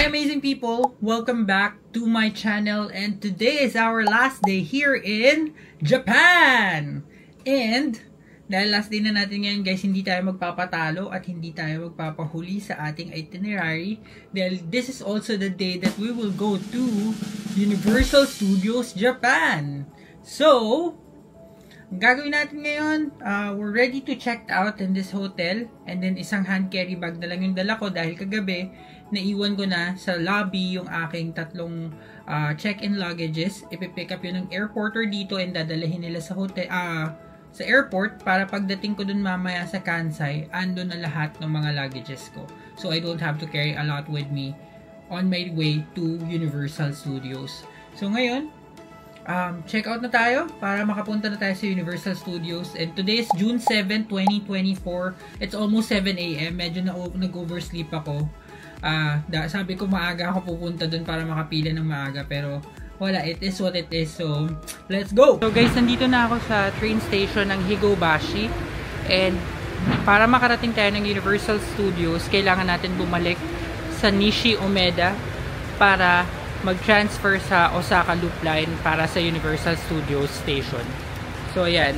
Amazing people, welcome back to my channel, and today is our last day here in Japan. And dahil last day na natin ngayon guys, hindi tayo magpapatalo at hindi tayo magpapahuli sa ating itinerary, dahil this is also the day that we will go to Universal Studios Japan. So ang gagawin natin ngayon, we're ready to check out in this hotel, and then isang hand carry bag na lang yung dala ko dahil kagabi naiwan ko na sa lobby yung aking tatlong check-in luggages. Ipipick up yun ng airporter dito and dadalahin nila sa hotel, sa airport, para pagdating ko dun mamaya sa Kansai, andun na lahat ng mga luggages ko. So I don't have to carry a lot with me on my way to Universal Studios. So ngayon, check out na tayo para makapunta na tayo sa Universal Studios. And today is June 7, 2024. It's almost 7 AM. Medyo nag-oversleep ako. Sabi ko maaga ako pupunta dun para makapila ng maaga, pero wala, it is what it is. So let's go! So guys, nandito na ako sa train station ng Higobashi, and para makarating tayo ng Universal Studios, kailangan natin bumalik sa Nishi Umeda para mag-transfer sa Osaka Loop Line para sa Universal Studios Station. So ayan,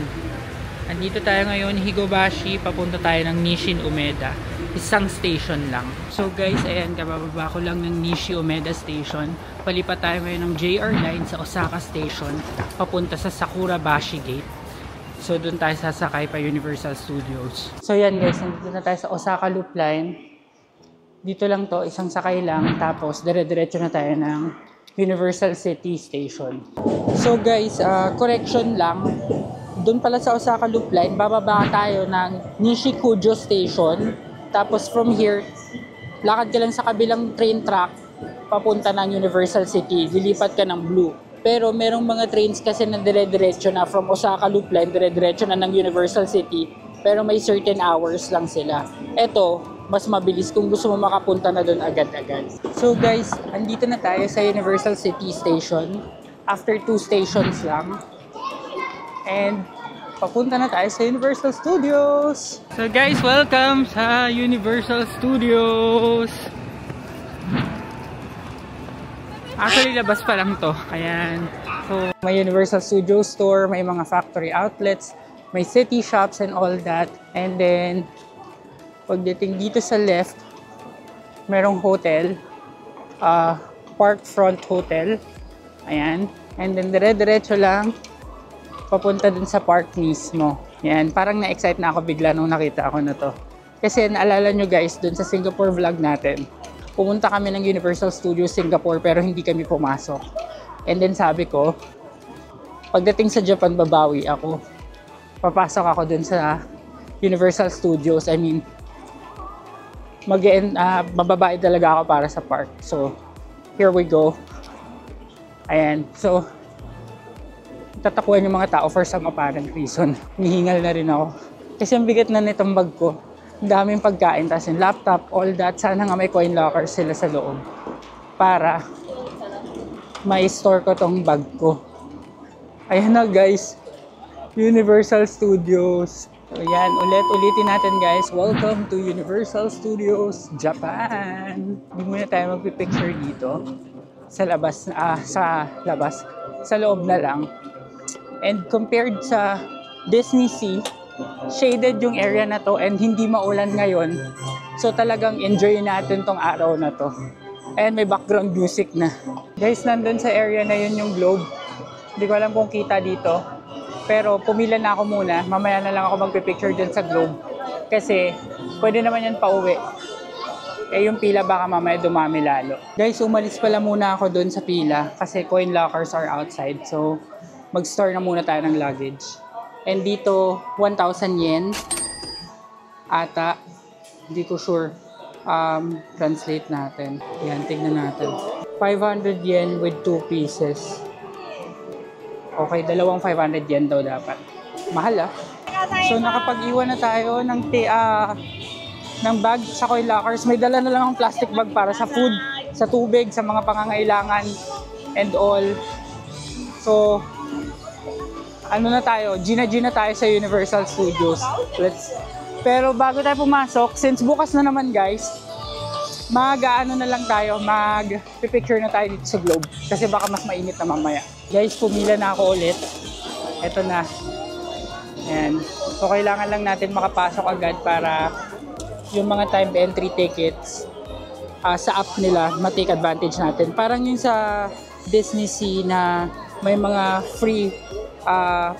andito tayo ngayon, Higobashi, papunta tayo ng Nishi Umeda. Isang station lang. So guys, ayan, kabababa ko lang ng Nishi Umeda Station. Palipat tayo ngayon ng JR Line sa Osaka Station, papunta sa Sakurabashi Gate. So doon tayo sasakay pa Universal Studios. So yan guys, nandito na tayo sa Osaka Loop Line. Dito lang to, isang sakay lang, tapos dire-diretso na tayo ng Universal City Station. So guys, correction lang, doon pala sa Osaka Loop Line, bababa tayo ng Nishikujo Station. Tapos from here, lakad ka lang sa kabilang train track papunta ng Universal City, lilipat ka ng Blue. Pero merong mga trains kasi na dire-diretso na from Osaka Loop Line, dire-diretso na ng Universal City, pero may certain hours lang sila. Eto, mas mabilis kung gusto mo makapunta na doon agad-agad. So guys, andito na tayo sa Universal City Station after 2 stations lang. And papunta na tayo sa Universal Studios! So guys, welcome sa Universal Studios! Actually, labas pa lang to. Ayan. So, may Universal Studios store, may mga factory outlets, may city shops and all that. And then, pagdating dito sa left, merong hotel. Park Front Hotel. Ayan. And then, dire-diretso lang papunta dun sa park mismo. Yan, parang na-excite na ako bigla nung nakita ako na to. Kasi naalala nyo guys, dun sa Singapore vlog natin, pumunta kami ng Universal Studios Singapore pero hindi kami pumasok. And then sabi ko, pagdating sa Japan, babawi ako. Papasok ako dun sa Universal Studios. I mean, mababae talaga ako para sa park. So, here we go. Ayan. So, tatakuan yung mga tao for some apparent reason. Nihingal na rin ako. Kasi ang bigat na nitong bag ko. Ang daming pagkain, tapos yung laptop, all that. Sana nga may coin locker sila sa loob. Para ma-store ko tong bag ko. Ayan na guys. Universal Studios. So yan, ulitin natin guys. Welcome to Universal Studios Japan. Hindi muna tayo magpipicture dito. Sa labas, sa loob na lang. And compared sa Disney Sea, shaded yung area na to and hindi maulan ngayon. So talagang enjoy natin tong araw na to. And may background music na. Guys, nandun sa area na yun yung globe. Hindi ko alam kung kita dito. Pero pumila na ako muna. Mamaya na lang ako magpipicture dun sa globe. Kasi pwede naman yan pauwi. Eh yung pila baka mamaya dumami lalo. Guys, umalis pala muna ako dun sa pila. Kasi coin lockers are outside. So mag-store na muna tayo ng luggage. And dito, 1,000 yen. Ata. Hindi ko sure. Translate natin. Yan, tignan natin. 500 yen with 2 pieces. Okay, dalawang 500 yen daw dapat. Mahal ah. So, nakapag-iwan na tayo ng bag sa coin lockers. May dala na lang ang plastic bag para sa food, sa tubig, sa mga pangangailangan, and all. So, ano na tayo? Gina tayo sa Universal Studios. Pero bago tayo pumasok, since bukas na naman guys, mag-ano na lang tayo, mag-picture na tayo dito sa Globe. Kasi baka mas mainit na mamaya. Guys, pumila na ako ulit. Eto na. Ayan. So, kailangan lang natin makapasok agad para yung mga time entry tickets sa app nila, ma-take advantage natin. Parang yung sa Disney Sea na may mga free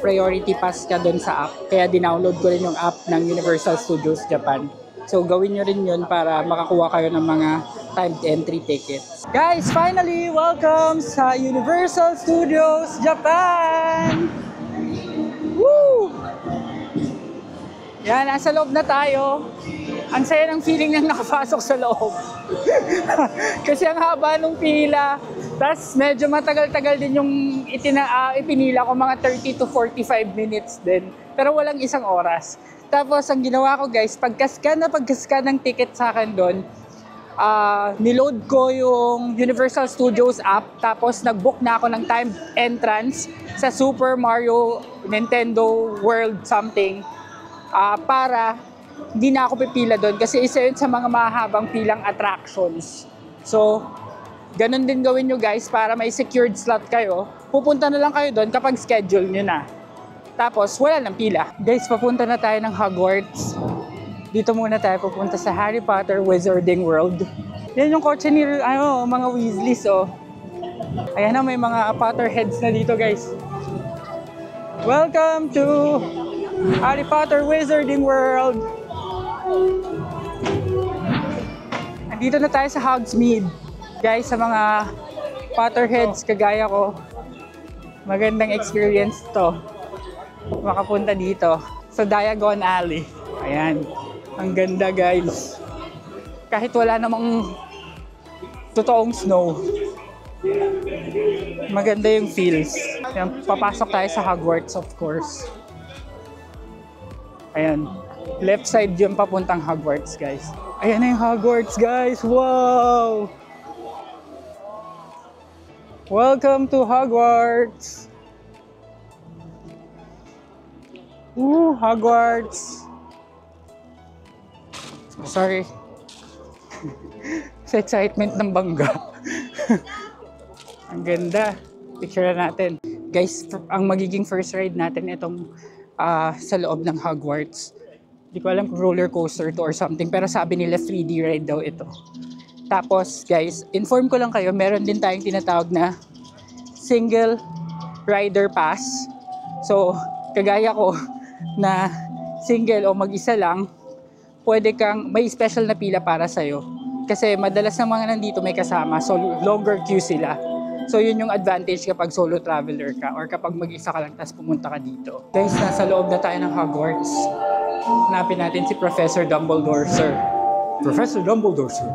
priority pass ka doon sa app. Kaya dinownload ko rin yung app ng Universal Studios Japan. So gawin nyo rin yun para makakuha kayo ng mga timed entry tickets. Guys, finally, welcome sa Universal Studios Japan! Woo! Yan, nasa loob na tayo. Ang saya ng feeling nang nakapasok sa loob. Kasi ang haba nung pila. Tapos medyo matagal-tagal din yung ipinila ko, mga 30 to 45 minutes din. Pero walang isang oras. Tapos ang ginawa ko guys, pagka-scan ng ticket sa akin doon, niload ko yung Universal Studios app. Tapos nag-book na ako ng timed entrance sa Super Mario Nintendo World something. Para hindi na ako pipila doon kasi isa yun sa mga mahabang pilang attractions. So, ganun din gawin nyo guys para may secured slot kayo. Pupunta na lang kayo doon kapag schedule nyo na. Tapos, wala nang pila. Guys, papunta na tayo ng Hogwarts. Dito muna tayo pupunta sa Harry Potter Wizarding World. Yan yung kotse ni mga Weasleys, oh. Ayan na, may mga Potterheads na dito guys. Welcome to Harry Potter Wizarding World! Andito na tayo sa Hogsmeade. Guys, sa mga Potterheads kagaya ko, magandang experience to. Makapunta dito sa Diagon Alley. Ayan. Ang ganda guys. Kahit wala namang totoong snow, maganda yung feels. Ayan, papasok tayo sa Hogwarts of course. Ayan. Left side yung papuntang Hogwarts guys. Ayan na yung Hogwarts guys. Wow! Welcome to Hogwarts! Ooh, Hogwarts! Sorry. Sa excitement ng bangga. Ang ganda. Picture natin. Guys, ang magiging first ride natin itong sa loob ng Hogwarts. Hindi ko alam kung roller coaster to or something, pero sabi nila 3D ride daw ito. Tapos guys, inform ko lang kayo, meron din tayong tinatawag na single rider pass. So, kagaya ko na single o mag-isa lang, pwede kang, may special na pila para sa'yo. Kasi madalas ng mga nandito may kasama, so longer queue sila. So yun yung advantage kapag solo traveler ka or kapag mag-isa ka lang tapos pumunta ka dito. Guys, nasa loob na tayo ng Hogwarts. Hanapin natin si Professor Dumbledore, sir. Professor Dumbledore, sir.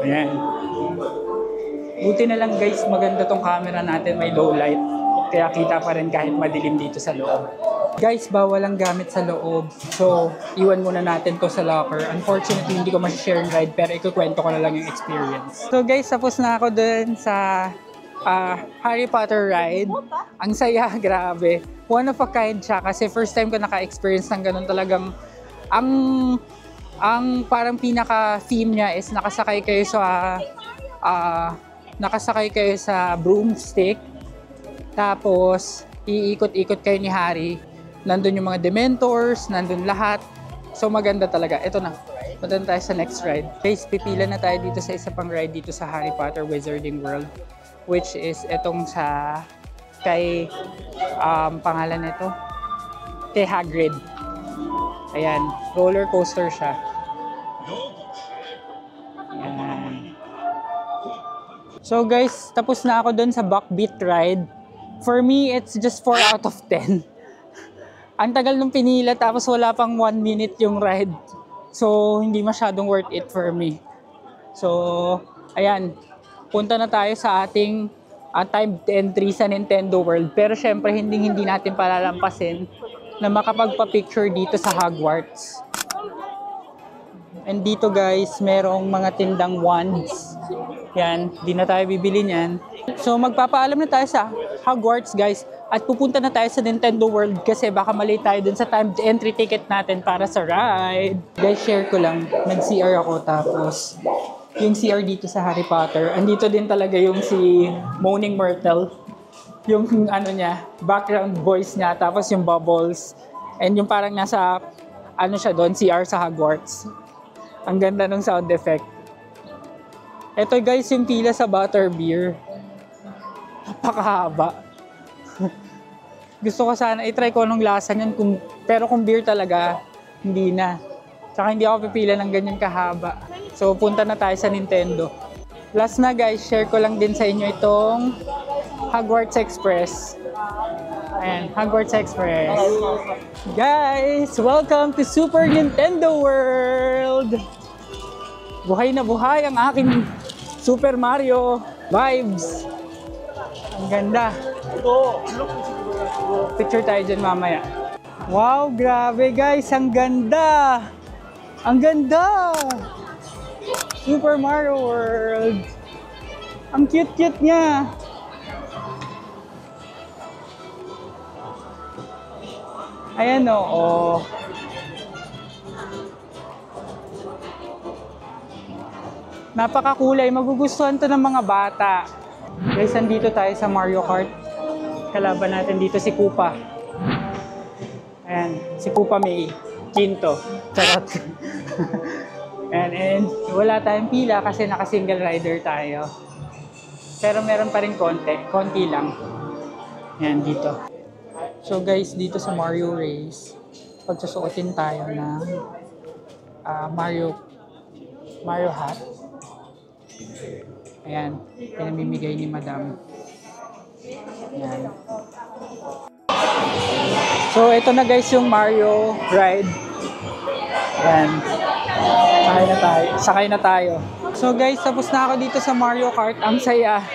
Ayan. Buti na lang guys, maganda tong camera natin, may low light. Kaya kita pa rin kahit madilim dito sa loob. Guys, bawal ang gamit sa loob. So, iwan muna natin to sa locker. Unfortunately, hindi ko ma-share yung ride, pero ikukwento ko na lang yung experience. So guys, tapos na ako dun sa Harry Potter ride. Ang saya, grabe. One of a kind siya kasi first time ko naka-experience ng ganun talagang ang parang pinaka-theme niya is nakasakay kayo sa broomstick. Tapos, iikot-ikot kayo ni Harry. Nandun yung mga Dementors, nandun lahat. So maganda talaga. Ito na. Punta tayo sa next ride. Guys, pipila na tayo dito sa isa pang ride dito sa Harry Potter Wizarding World. Which is itong kay pangalan nito, kay Hagrid. Ayan, roller coaster siya. Ayan. So guys, tapos na ako dun sa Buckbeat ride. For me, it's just 4 out of 10. Ang tagal nung pinila tapos wala pang 1 minute yung ride. So, hindi masyadong worth it for me. So, ayan. Punta na tayo sa ating timed entry sa Nintendo World. Pero syempre, hindi natin palalampasin na makapagpa-picture dito sa Hogwarts. And dito guys, merong mga tindang wands. Yan, di na tayo bibili niyan. So magpapaalam na tayo sa Hogwarts guys. At pupunta na tayo sa Nintendo World kasi baka mali tayo dun sa timed entry ticket natin para sa ride. Guys, share ko lang. Nag-CR ako tapos yung CR dito sa Harry Potter. Andito din talaga yung si Moaning Myrtle. Yung ano niya, background voice niya. Tapos yung bubbles. And yung parang nasa, ano siya doon, CR sa Hogwarts. Ang ganda ng sound effect. Ito guys, yung pila sa butterbeer. Napakahaba. Gusto ko sana i-try ko anong lasa niyan. Pero kung beer talaga, hindi na. Tsaka hindi ako pipila ng ganyan kahaba. So punta na tayo sa Nintendo. Last na guys, share ko lang din sa inyo itong Hogwarts Express. Ayan, Hogwarts Express. Guys, welcome to Super Nintendo World! Buhay na buhay ang aking Super Mario vibes. Ang ganda. Picture tayo dyan mamaya. Wow, grabe guys, ang ganda! Ang ganda! Super Mario World! Ang cute-cute niya! Ayan o. Napakakulay. Magugustuhan to ng mga bata. Guys, andito tayo sa Mario Kart. Kalaban natin dito si Koopa. Ayan, si Koopa May. Quinto. Charot. and wala tayong pila kasi naka-single rider tayo. Pero meron pa rin konti lang. Ayan, dito. So guys, dito sa Mario Race, pagsusuotin tayo ng Mario hat. Ayan, pinamimigay ni Madam. Ayan. So ito na guys yung Mario ride. Ayan. Sakay na tayo. So guys, tapos na ako dito sa Mario Kart. Ang saya.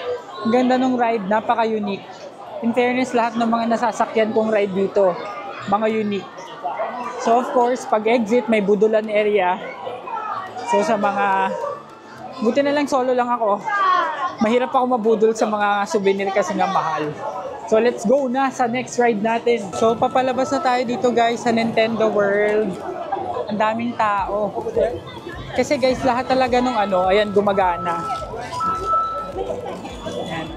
Ang ganda ng ride, napaka-unique. In fairness, lahat ng mga nasasakyan kong ride dito, mga unique. So of course, pag exit, may budulan area. So sa mga, buti na lang solo lang ako. Mahirap ako mabudol sa mga souvenir kasi nga mahal. So let's go na sa next ride natin. So papalabas na tayo dito guys sa Nintendo World. Ang daming tao. Kasi guys, lahat talaga nung ayan, gumagana. Ayan.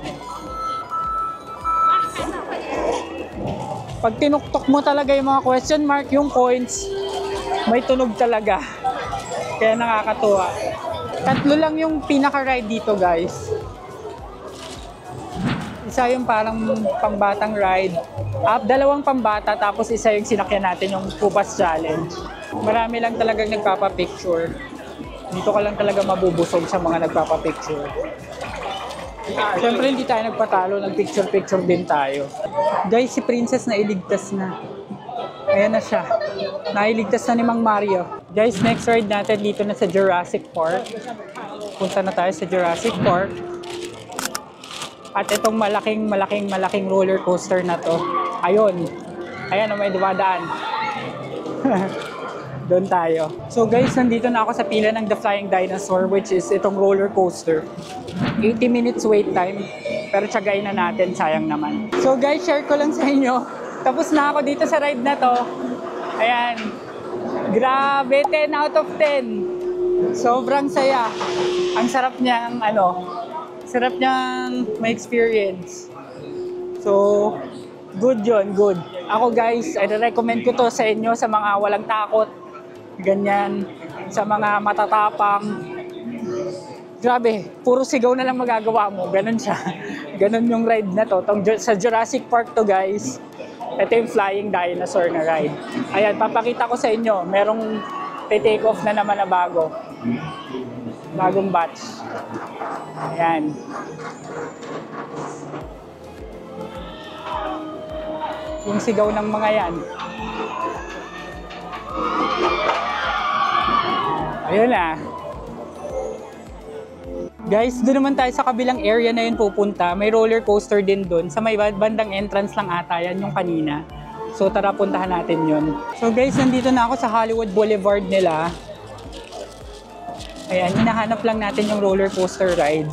Pag tinuktok mo talaga yung mga question mark, yung coins, may tunog talaga. Kaya nakakatuwa. 3 lang yung pinaka-ride dito guys. Isa yung parang pangbatang ride. 2 pambata, tapos isa yung sinakyan natin, yung Koopa's Challenge. Marami lang talagang nagpapapicture. Dito ka lang talaga mabubusog sa mga nagpapapicture. Siyempre hindi tayo nagpatalo, nagpicture-picture din tayo. Guys, si Princess nailigtas na. Ayan na siya. Nailigtas na ni Mang Mario. Guys, next ride natin dito na sa Jurassic Park. Punta na tayo sa Jurassic Park. At itong malaking roller coaster na to. Ayun. Ayan, may dumadaan. Doon tayo. So guys, nandito na ako sa pila ng The Flying Dinosaur, which is itong roller coaster. 80 minutes wait time. Pero tiyagain na natin, sayang naman. So guys, share ko lang sa inyo. Tapos na ako dito sa ride na to. Ayan. Grabe, 10 out of 10. Sobrang saya. Ang sarap niyang sarap niyang may experience. So, good yun, good. Ako guys, i-recommend ko to sa inyo sa mga walang takot. Ganyan, sa mga matatapang. Grabe, puro sigaw na lang magagawa mo. Ganon siya. Ganon yung ride na to. Sa Jurassic Park to guys. Ito yung Flying Dinosaur na ride. Ayan, papakita ko sa inyo. Merong take off na naman na bago. Bagong batch. Ayan. Yung sigaw ng mga yan. Ayun na. Guys, doon naman tayo sa kabilang area na yun pupunta. May roller coaster din doon. Sa may bandang entrance lang ata yan yung kanina. So tara, puntahan natin yun. So guys, nandito na ako sa Hollywood Boulevard nila. Ayan, hinahanap lang natin yung roller coaster ride.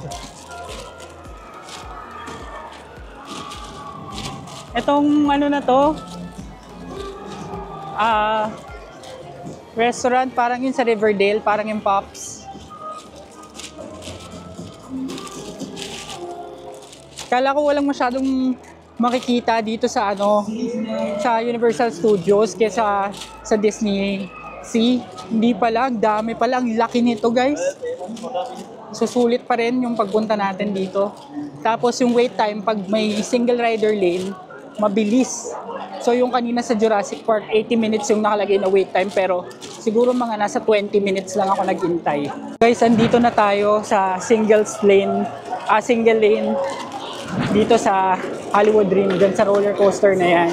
Etong ano na to, restaurant, parang yun sa Riverdale, parang yung Pops. Kala ko walang masyadong makikita dito sa sa Universal Studios kaysa sa Disney Sea. Hindi pala, dami pala, ang laki nito guys. Susulit pa rin yung pagpunta natin dito. Tapos yung wait time pag may single rider lane, mabilis. So yung kanina sa Jurassic Park, 80 minutes yung nakalagay na wait time, pero siguro mga nasa 20 minutes lang ako naghintay. Guys, andito na tayo sa single lane dito sa Hollywood Dream, dyan sa roller coaster na yan.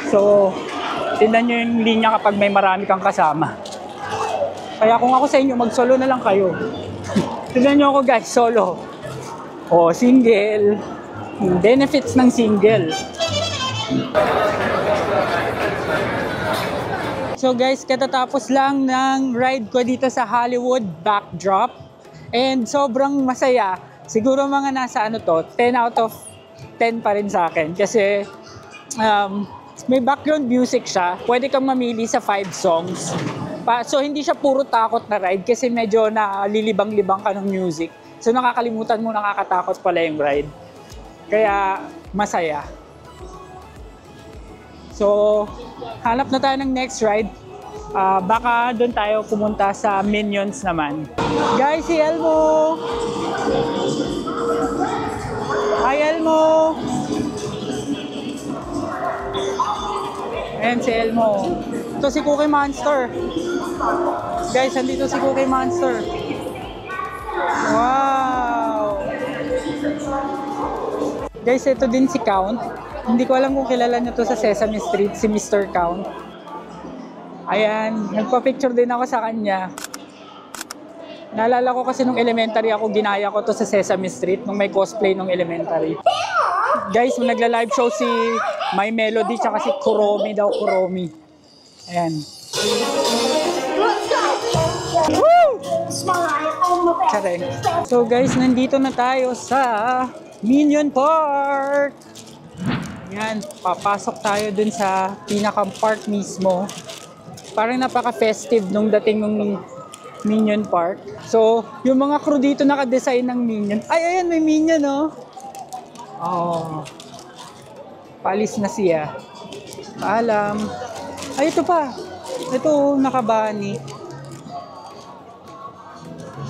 So, tingnan nyo yung linya kapag may marami kang kasama. Kaya kung ako sa inyo, mag-solo na lang kayo. Tingnan nyo ako guys, solo. O, single. Benefits ng single. So guys, katatapos lang ng ride ko dito sa Hollywood Backdrop. And sobrang masaya. Siguro mga nasa 10 out of 10 pa rin sa akin. Kasi may background music siya. Pwede kang mamili sa 5 songs. So hindi siya puro takot na ride kasi medyo nalilibang-libang ka ng music. So nakakalimutan mo, nakakatakot pala yung ride. Kaya masaya. So hanap na tayo ng next ride. Baka doon tayo pumunta sa Minions naman. Guys, si Elmo! Hi, Elmo! Ayan si Elmo. Ito si Cookie Monster. Guys, andito si Cookie Monster. Wow! Guys, ito din si Count. Hindi ko alam kung kilala nyo to sa Sesame Street, si Mr. Count. Ayan, nagpa-picture din ako sa kanya. Naalala ko kasi nung elementary ako, ginaya ko to sa Sesame Street nung may cosplay nung elementary. Guys, nagla-live show si My Melody tsaka si Kuromi daw, Kuromi. Ayan. Woo! So guys, nandito na tayo sa Minion Park. Ayan, papasok tayo dun sa pinakang park mismo. Parang napaka-festive nung dating ng Minion Park. So, yung mga crew dito naka-design ng Minion. Ay, ayan, may Minion, no? Oh. Paalis na siya. Paalam. Ay, ito pa. Ito, naka-bunny.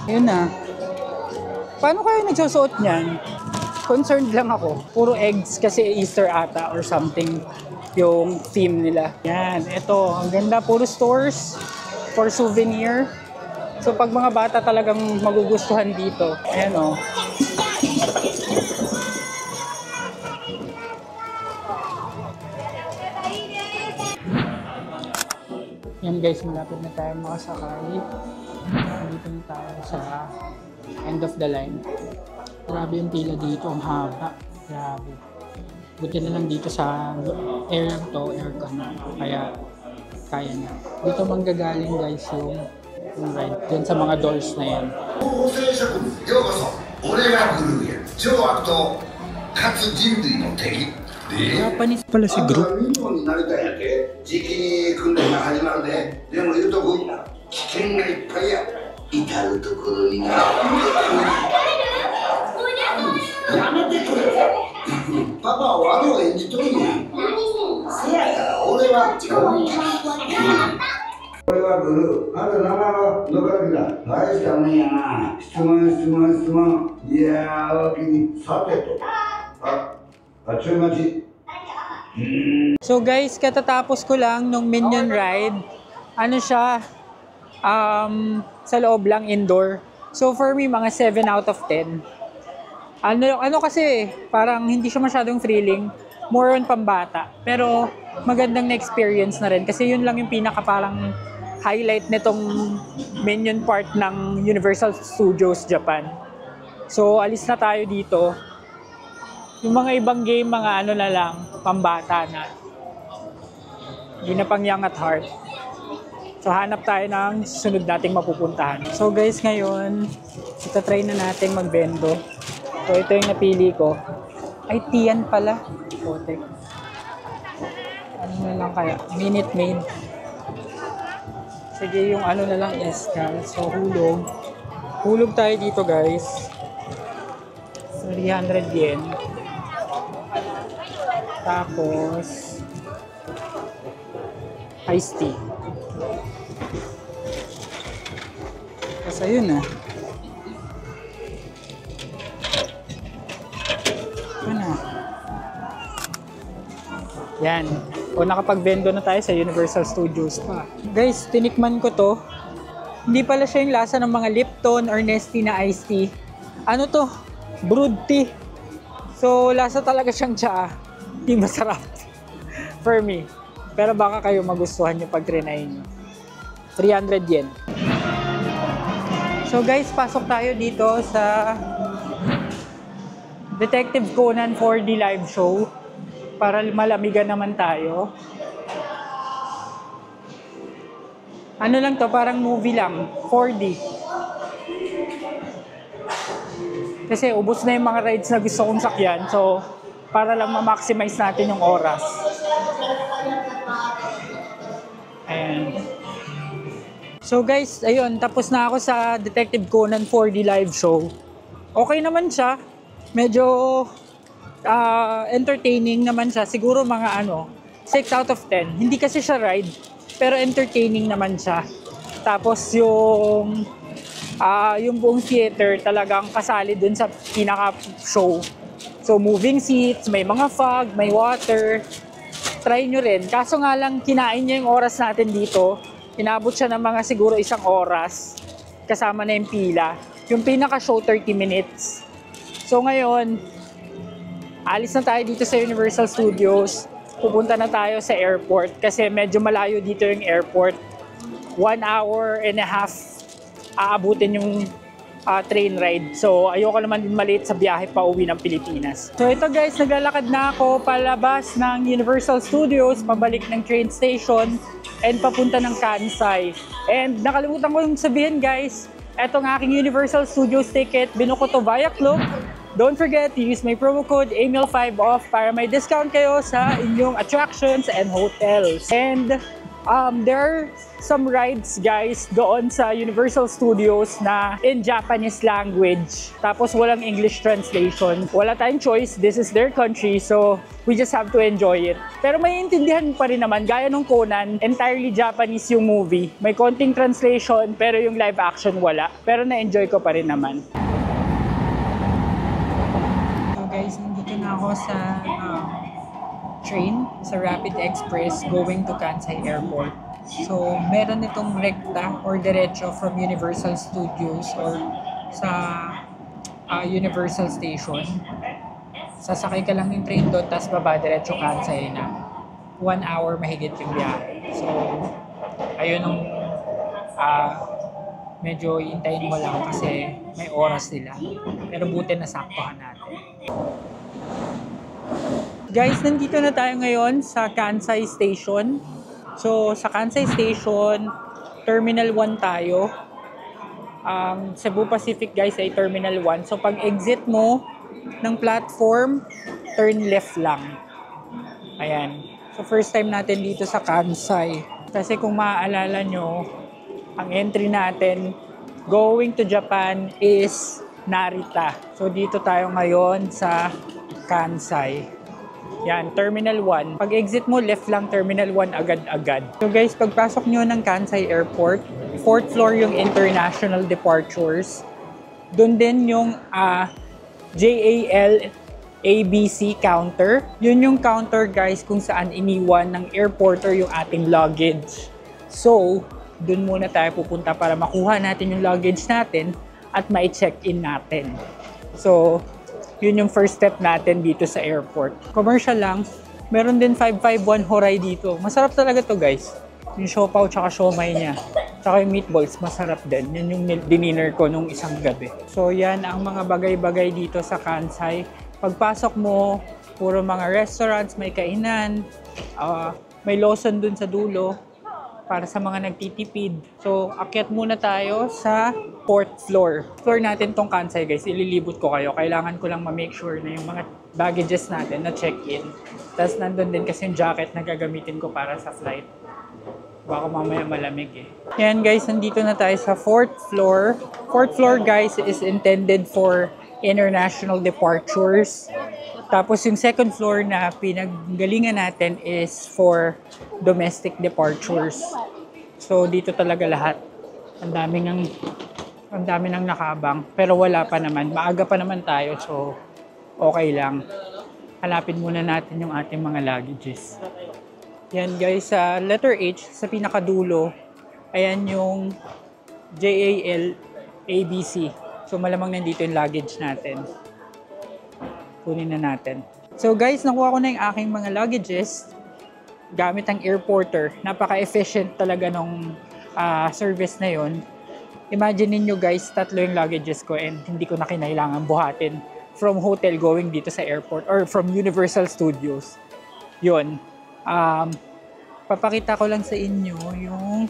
Ayun na. Paano kayo nagsusuot niyan? Concerned lang ako. Puro eggs kasi Easter ata or something yung theme nila. Yan, ito. Ang ganda. Puro stores for souvenir. So pag mga bata talagang magugustuhan dito. Ayan o. Yan guys, malapit na tayo makasakay. Dito na tayo sa end of the line. Grabe yung pila dito, ang haba. Grabe. Buti na lang dito sa area to, aircon. Kaya kaya na. Dito manggagaling guys yung ride. Dun sa mga dolls na yan. Japanese pala si group. So guys, katatapos ko lang nung Minion ride. Ano siya? Sa loob lang, indoor. So for me, mga 7 out of 10. Ano kasi, parang hindi siya masyadong thrilling. more on pambata. Pero magandang na-experience na rin kasi yun lang yung pinaka parang highlight nitong Minion part ng Universal Studios Japan. So, alis na tayo dito. Yung mga ibang game, mga ano na lang, pambata na. Hindi na pang young at heart. So, hanap tayo ng susunod nating mapupuntahan. So, guys, ngayon, itatry na natin magbendo. So, ito yung napili ko. Ay, Tian pala. Potek. Ano na lang kaya? Minute Maid. Sige, yung ano na lang, Escal. So, hulog. Hulog tayo dito, guys. 300 yen. Tapos, iced tea. Tapos, ayun na. Ito na. Yan. O nakapag-vendo na tayo sa Universal Studios pa. Guys, tinikman ko to. Hindi pala siya yung lasa ng mga Lipton or Nestea na iced tea. Ano to? Brewed tea. So, lasa talaga siyang tsaa. Hindi masarap. For me. Pero baka kayo magustuhan nyo pag trinay nyo. 300 yen. So guys, pasok tayo dito sa Detective Conan 4D live show. Para malamigan naman tayo. Ano lang to, parang movie lang. 4D. Kasi ubos na yung mga rides na gusto kong sakyan. So, para lang ma-maximize natin yung oras. Ayan. So guys, ayun, tapos na ako sa Detective Conan 4D live show. Okay naman siya. Medyo entertaining naman siya. Siguro mga 6 out of 10. Hindi kasi siya ride, pero entertaining naman siya. Tapos yung buong theater talagang kasali dun sa pinaka-show. So moving seats, may mga fog, may water. Try nyo rin. Kaso nga lang, kinain niya yung oras natin dito. Inabot siya ng mga siguro 1 oras. Kasama na yung pila. Yung pinaka-show 30 minutes. So ngayon, alis na tayo dito sa Universal Studios. Pupunta na tayo sa airport kasi medyo malayo dito yung airport. 1 hour and a half aabutin yung train ride. So ayoko naman din maliit sa biyahe pa uwi ng Pilipinas. So ito guys, naglalakad na ako palabas ng Universal Studios, pabalik ng train station and papunta ng Kansai. And nakalimutan ko yung sabihin guys, etong aking Universal Studios ticket, binuko to via Klook. Don't forget to use my promo code AMIL5OFF para may discount kayo sa inyong attractions and hotels. And there are some rides guys doon sa Universal Studios na in Japanese language. Tapos walang English translation. Wala tayong choice. This is their country. So we just have to enjoy it. Pero may intindihan pa rin naman. Gaya nung Conan, entirely Japanese yung movie. May konting translation pero yung live action wala. Pero na-enjoy ko pa rin naman. Guys, nandito na ako sa train, sa Rapid Express going to Kansai Airport. So, meron itong rekta or diretso from Universal Studios or sa Universal Station. Sasakay ka lang yung train doon, tapos baba diretso Kansai na. 1 hour mahigit yung biyahe. So, ayun ang medyo hintayin mo lang kasi may oras nila. Pero buti nasaktuhan natin. Guys, nandito na tayo ngayon sa Kansai Station. So, sa Kansai Station, Terminal 1 tayo. Cebu Pacific guys ay Terminal 1. So, pag exit mo ng platform, turn left lang. Ayan. So, first time natin dito sa Kansai. Kasi kung maaalala nyo, ang entry natin going to Japan is Narita. So, dito tayo ngayon sa Kansai. Yan, Terminal 1. Pag exit mo, left lang Terminal 1 agad-agad. So guys, pagpasok nyo ng Kansai Airport, 4th floor yung international departures. Doon din yung JAL ABC counter. Yun yung counter guys kung saan iniwan ng airporter yung ating luggage. So, doon muna tayo pupunta para makuha natin yung luggage natin at ma-check-in natin. So, Yun yung first step natin dito sa airport. Commercial lang. Meron din 551 Horay dito. Masarap talaga to guys. Yung siopaw tsaka siomay niya. Tsaka yung meatballs, masarap din. Yan yung dinner ko nung isang gabi. So yan ang mga bagay-bagay dito sa Kansai. Pagpasok mo, puro mga restaurants, may kainan, may Lawson dun sa dulo para sa mga nagtitipid. So, akyat muna tayo sa 4th floor. Floor natin tong Kansai guys, ililibot ko kayo. Kailangan ko lang ma-make sure na yung mga baggages natin na check-in. Tapos nandun din kasi yung jacket na gagamitin ko para sa flight. Baka mamaya malamig eh. Yan guys, nandito na tayo sa 4th floor. 4th floor guys is intended for international departures. Tapos yung 2nd floor na pinaggalingan natin is for domestic departures. So dito talaga lahat. Ang dami nang nakabang. Pero wala pa naman. Maaga pa naman tayo. So okay lang. Hanapin muna natin yung ating mga luggages. Yan guys, sa letter H, sa pinakadulo, ayan yung JAL ABC. So malamang nandito yung luggage natin. Kunin na natin. So guys, nakuha ko na yung aking mga luggages gamit ang airporter. Napaka-efficient talaga nung service na yon. Imagine niyo guys, 3 yung luggages ko and hindi ko na kinailangan buhatin from hotel going dito sa airport or from Universal Studios. Yun. Papakita ko lang sa inyo yung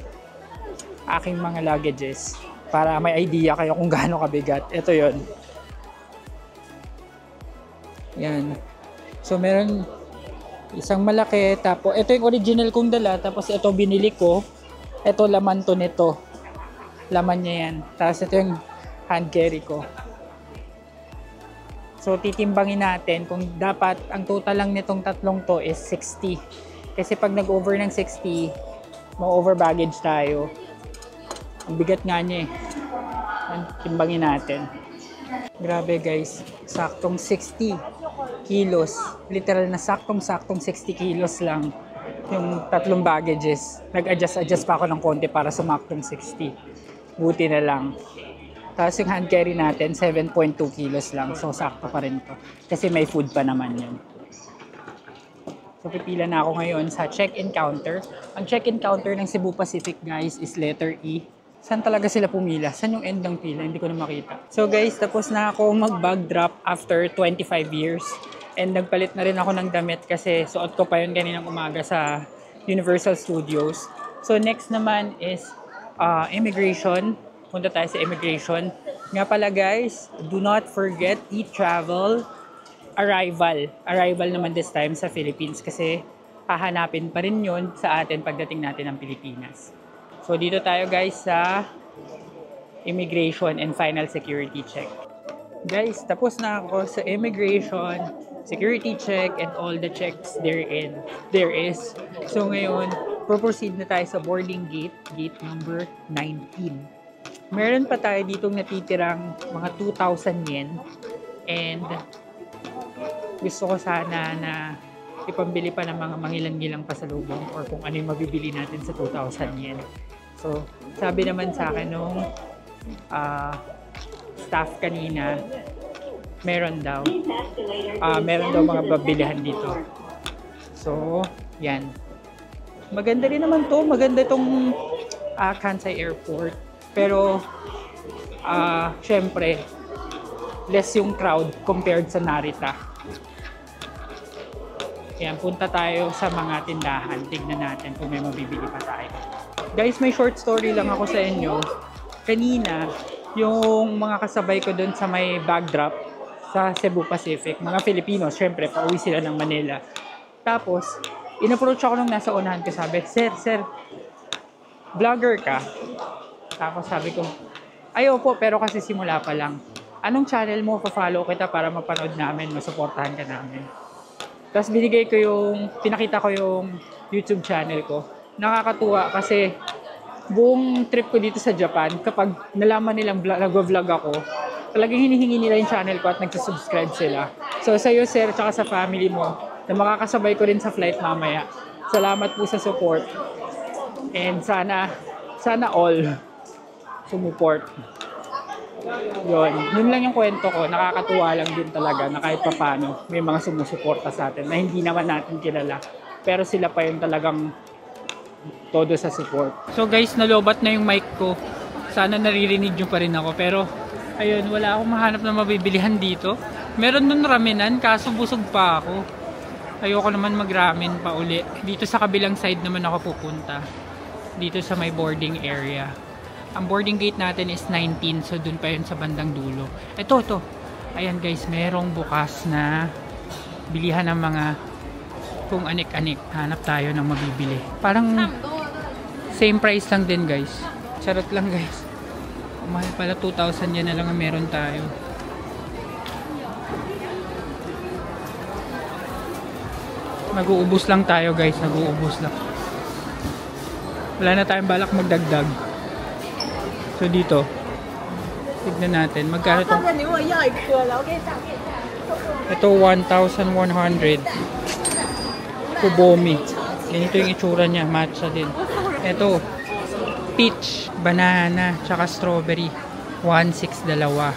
aking mga luggages para may idea kayo kung gaano kabigat. Ito yon. Yan. So, meron isang malaki. Tapos, ito yung original kong dala. Tapos, ito binili ko. Ito, laman to nito. Laman niya yan. Tapos, ito yung hand carry ko. So, titimbangin natin kung dapat, ang total lang nitong tatlong to is 60. Kasi pag nag-over ng 60, ma-over baggage tayo. Ang bigat nga niya eh. Timbangin natin. Grabe guys, saktong 60 kilos. Literal na saktong 60 kilos lang yung tatlong baggages. Nag-adjust pa ako ng konti para sumaktong 60. Buti na lang. Tapos yung hand carry natin, 7.2 kilos lang. So sakto pa rin to. Kasi may food pa naman yun. So pipila na ako ngayon sa check-in counter. Ang check-in counter ng Cebu Pacific guys is letter E. Saan talaga sila pumila? Saan yung end ng pila? Hindi ko na makita. So guys, tapos na ako mag-bag drop after 25 years. And nagpalit na rin ako ng damit kasi suot ko pa yun kaninang umaga sa Universal Studios. So next naman is immigration. Punta tayo sa immigration. Nga pala guys, do not forget e-travel arrival. Arrival naman this time sa Philippines kasi hahanapin pa rin yun sa atin pagdating natin ng Pilipinas. So dito tayo guys sa immigration and final security check. Guys, tapos na ako sa immigration, security check, and all the checks there is. So ngayon, proceed na tayo sa boarding gate, gate number 19. Meron pa tayo ditong natitirang mga 2,000 yen. And gusto ko sana na ipambili pa ng mga mangilan-ngilang pasalubong or kung ano yung mabibili natin sa 2,000 yen. So, sabi naman sa akin nung staff kanina, meron daw mga babilihan dito. So, yan. Maganda rin naman to. Maganda itong Kansai Airport. Pero, syempre, less yung crowd compared sa Narita. Yan, punta tayo sa mga tindahan. Tignan natin kung may mabibili pa tayo. Guys, may short story lang ako sa inyo. Kanina, yung mga kasabay ko dun sa may bag drop sa Cebu Pacific, mga Filipinos, syempre, pauwi sila ng Manila. Tapos, in-approach ako nung nasa unahan ko, sabi, Sir, vlogger ka? Tapos sabi ko, ay opo, pero kasi simula pa lang. Anong channel mo? Pa-follow kita para mapanood namin, masuportahan ka namin. Tapos pinakita ko yung YouTube channel ko. Nakakatuwa kasi buong trip ko dito sa Japan, kapag nalaman nilang nag-vlog ako, talagang hinihingi nila yung channel ko at nagsusubscribe sila. So sa'yo sir, tsaka sa family mo, na makakasabay ko rin sa flight mamaya. Salamat po sa support. And sana all sumuport. Yun lang yung kwento ko. Nakakatuwa lang din talaga na kahit papaano may mga sumusuporta sa atin na hindi naman natin kilala. Pero sila pa yung talagang todo sa support. So guys, nalobat na yung mic ko. Sana naririnig nyo pa rin ako. Pero ayun, wala akong mahanap na mabibilihan dito. Meron nun ramenan, kaso busog pa ako. Ayoko naman mag-ramen pa uli. Dito sa kabilang side naman ako pupunta. Dito sa may boarding area. Ang boarding gate natin is 19, so dun pa yun sa bandang dulo. Ito. Ayan guys, merong bukas na bilihan ng mga kung anik-anik. Hanap tayo ng mabibili. Parang same price lang din guys. Charot lang guys. Mahal pala, 2,000 yan na lang ang meron tayo. Nag-uubos lang tayo guys, nag-uubos lang. Wala na tayong balak magdagdag. So dito, tignan natin, magkano itong... Ito 1,100. Kubomi. Ganito yung itsura niya, matcha din. Ito, peach, banana, tsaka strawberry. 1,600 dalawa.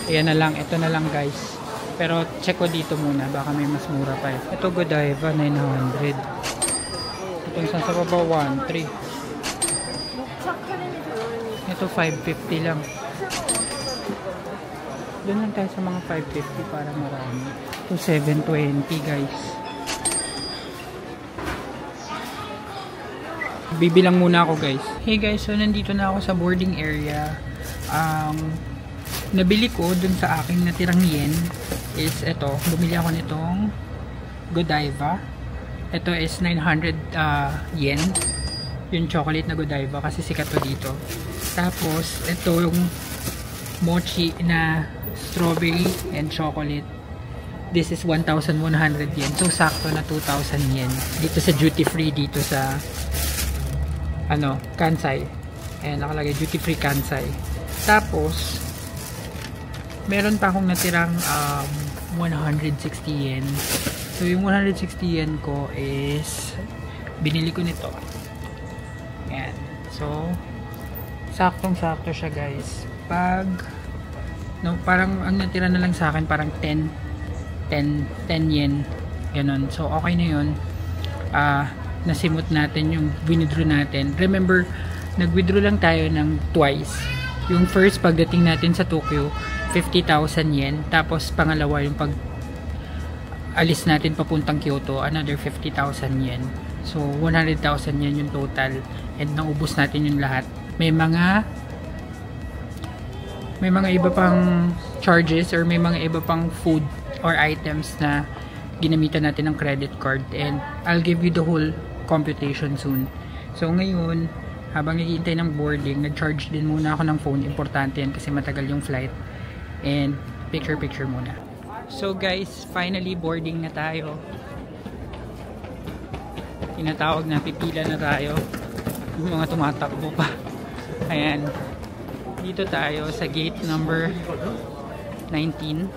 Ayan na lang, ito na lang guys. Pero check ko dito muna, baka may mas mura pa eh. Ito Godiva, 900. Itong sa baba, 1,300. Ito 550 lang. Doon lang tayo sa mga 550 para marami. Ito 720 guys. Bibilang muna ako guys. Hey guys, so nandito na ako sa boarding area. Nabili ko dun sa aking natirang yen is ito. Bumili ako nitong Godiva. Ito is 900 yen. Yung chocolate na Godiva kasi sikat to dito. Tapos ito yung mochi na strawberry and chocolate. This is 1,100 yen. So sakto na 2,000 yen. Dito sa duty free dito sa Kansai. Ayan, nakalagay duty free Kansai. Tapos meron pa akong natirang 160 yen. So yung 160 yen ko is binili ko nito. Ayan. So saktong-sakto siya guys. Parang ang natira na lang sa akin parang 10 yen. Ganon. So okay na yun. Nasimot natin yung withdraw natin. Remember, nag-withdraw lang tayo ng twice. Yung first, pagdating natin sa Tokyo, 50,000 yen. Tapos, pangalawa, yung pag alis natin papuntang Kyoto, another 50,000 yen. So, 100,000 yen yung total. And naubos natin yung lahat. May mga iba pang charges or may mga iba pang food or items na ginamitan natin ng credit card. And I'll give you the whole computation soon. So ngayon, habang naghihintay ng boarding, nag-charge din muna ako ng phone. Importante yan kasi matagal yung flight. And picture muna. So guys, finally boarding na tayo. Tinatawag na, pipila na tayo. Yung mga tumatakbo pa. Ayan. Dito tayo sa gate number 19.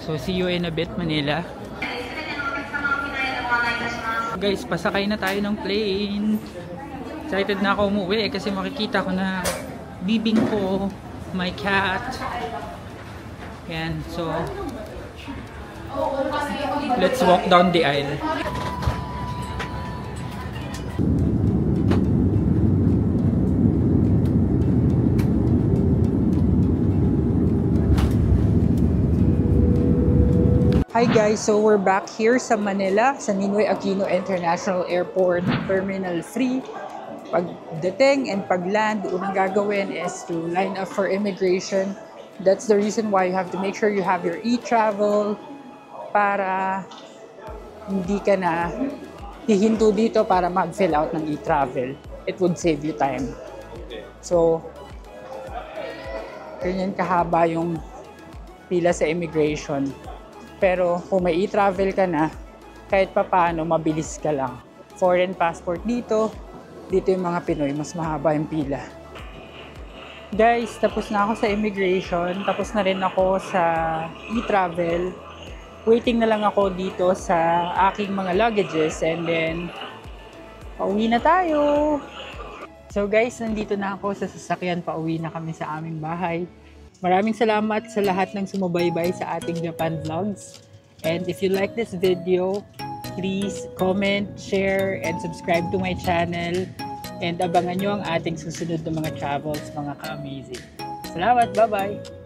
So see you in a bit, Manila. Guys, pasakay na tayo ng plane. Excited na ako umuwi kasi makikita ko na bibing ko, my cat. Yan, so let's walk down the aisle. Hi guys, so we're back here sa Manila, sa Ninoy Aquino International Airport, Terminal 3. Pagdating and pag-land, unang gagawin is to line up for immigration. That's the reason why you have to make sure you have your e-travel para hindi ka na hihinto dito para mag-fill out ng e-travel. It would save you time. So, ganyan kahaba yung pila sa immigration. Pero kung may e-travel ka na, kahit pa paano, mabilis ka lang. Foreign passport dito yung mga Pinoy, mas mahaba yung pila. Guys, tapos na ako sa immigration, tapos na rin ako sa e-travel. Waiting na lang ako dito sa aking mga luggages and then pauwi na tayo. So guys, nandito na ako sa sasakyan, pauwi na kami sa aming bahay. Maraming salamat sa lahat ng sumubaybay sa ating Japan vlogs. And if you like this video, please comment, share, and subscribe to my channel. And abangan nyo ang ating susunod na mga travels, mga ka-amazing. Salamat, bye-bye!